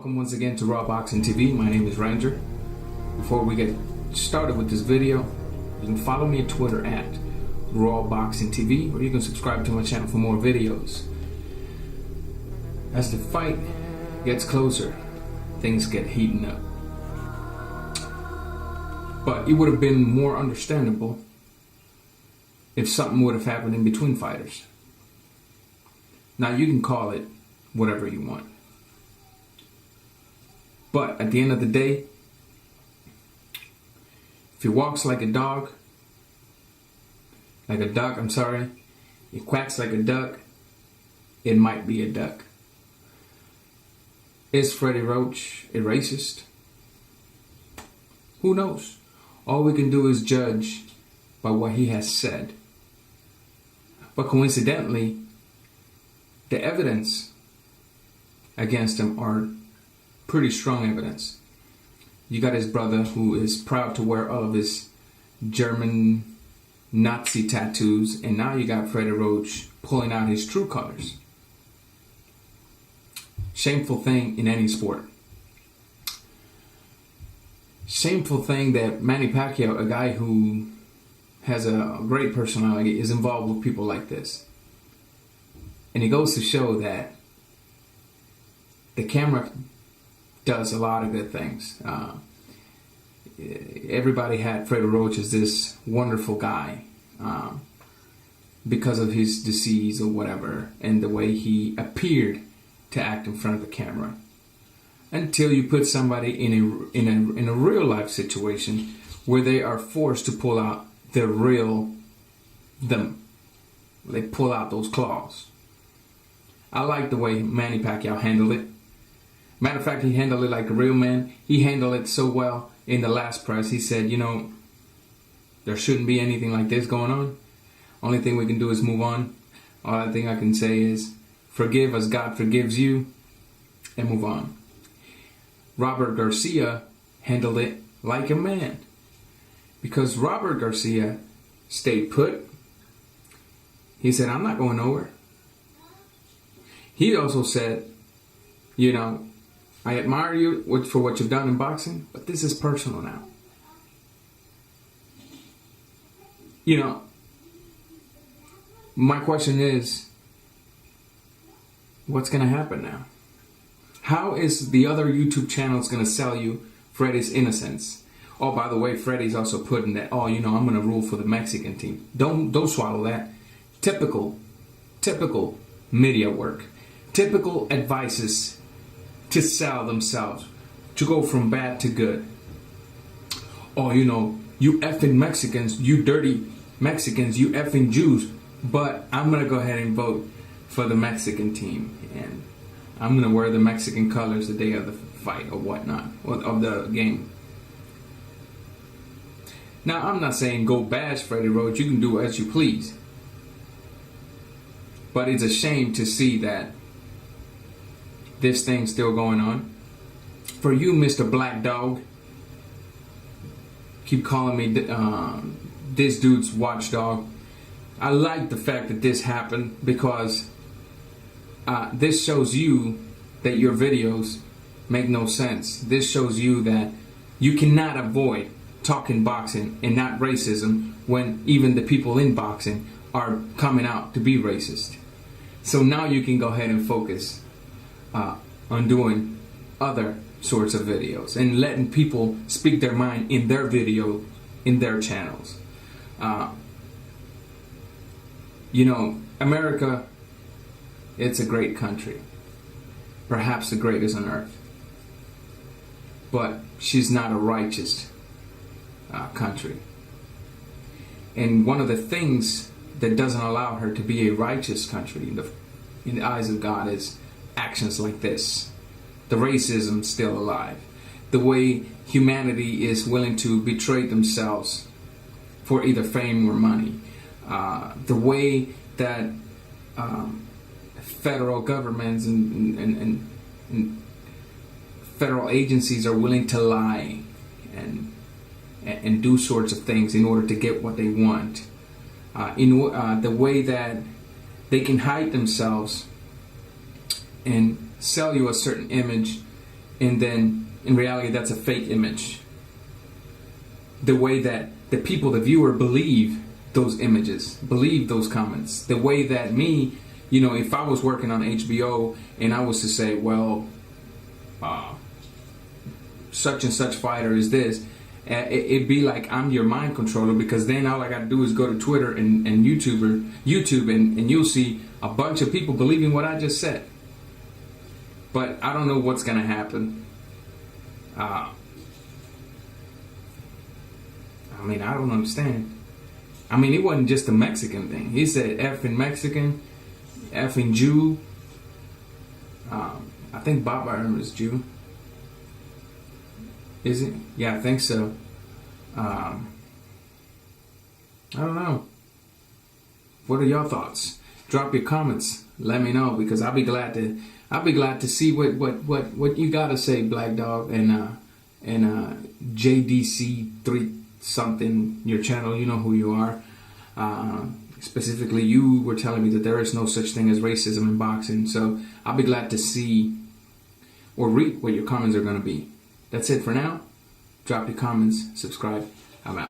Welcome once again to Raw Boxing TV. My name is Ranger. Before we get started with this video, you can follow me on Twitter at Raw Boxing TV, or you can subscribe to my channel for more videos. As the fight gets closer, things get heating up. But it would have been more understandable if something would have happened in between fighters. Now you can call it whatever you want. But at the end of the day, if he walks like a duck, he quacks like a duck, it might be a duck. Is Freddy Roach a racist? Who knows? All we can do is judge by what he has said. But coincidentally, the evidence against him are pretty strong evidence. You got his brother who is proud to wear all of his German Nazi tattoos, and now you got Freddy Roach pulling out his true colors. Shameful thing in any sport. Shameful thing that Manny Pacquiao, a guy who has a great personality, is involved with people like this. And it goes to show that the camera does a lot of good things. Everybody had Freddy Roach as this wonderful guy because of his disease or whatever, and the way he appeared to act in front of the camera. Until you put somebody in a real life situation where they are forced to pull out the real them. They pull out those claws. I like the way Manny Pacquiao handled it. Matter of fact, he handled it like a real man. He handled it so well in the last press. He said, you know, there shouldn't be anything like this going on. Only thing we can do is move on. All thing I can say is forgive as God forgives you and move on. Robert Garcia handled it like a man, because Robert Garcia stayed put. He said, I'm not going nowhere. He also said, you know, I admire you for what you've done in boxing, but this is personal now. You know, my question is, what's going to happen now? How is the other YouTube channels going to sell you Freddy's innocence? Oh, by the way, Freddy's also putting that, oh, you know, I'm going to rule for the Mexican team. Don't swallow that. Typical media work. Typical advices to sell themselves, to go from bad to good. Oh, you know, you effing Mexicans, you dirty Mexicans, you effing Jews, but I'm going to go ahead and vote for the Mexican team, and I'm going to wear the Mexican colors the day of the fight or whatnot, or of the game. Now, I'm not saying go bash Freddy Roach. You can do as you please. But it's a shame to see that this thing's still going on. For you, Mr. Black Dog, keep calling me this dude's watchdog. I like the fact that this happened, because this shows you that your videos make no sense. This shows you that you cannot avoid talking boxing and not racism when even the people in boxing are coming out to be racist. So now you can go ahead and focus on doing other sorts of videos and letting people speak their mind in their video, in their channels. You know, America, it's a great country, perhaps the greatest on earth, but she's not a righteous country. And one of the things that doesn't allow her to be a righteous country in the eyes of God is actions like this. The racism still alive. The way humanity is willing to betray themselves for either fame or money. The way that federal governments and federal agencies are willing to lie and do sorts of things in order to get what they want. The way that they can hide themselves and sell you a certain image and then in reality that's a fake image. The way that the people, the viewer, believe those images, believe those comments. The way that me, if I was working on HBO and I was to say, well, such and such fighter is this, it'd be like I'm your mind controller, because then all I got to do is go to Twitter and YouTube and you'll see a bunch of people believing what I just said. But I don't know what's going to happen. I don't understand. It wasn't just a Mexican thing. He said effing Mexican, effing Jew. I think Bob Iron is Jew. Is it? Yeah, I think so. I don't know. What are your thoughts? Drop your comments. Let me know, because I'll be glad to see what you gotta say, Black Dog and JDC3 something, your channel. You know who you are. Specifically, you were telling me that there is no such thing as racism in boxing. So I'll be glad to see or read what your comments are going to be. That's it for now. Drop your comments, subscribe. I'm out.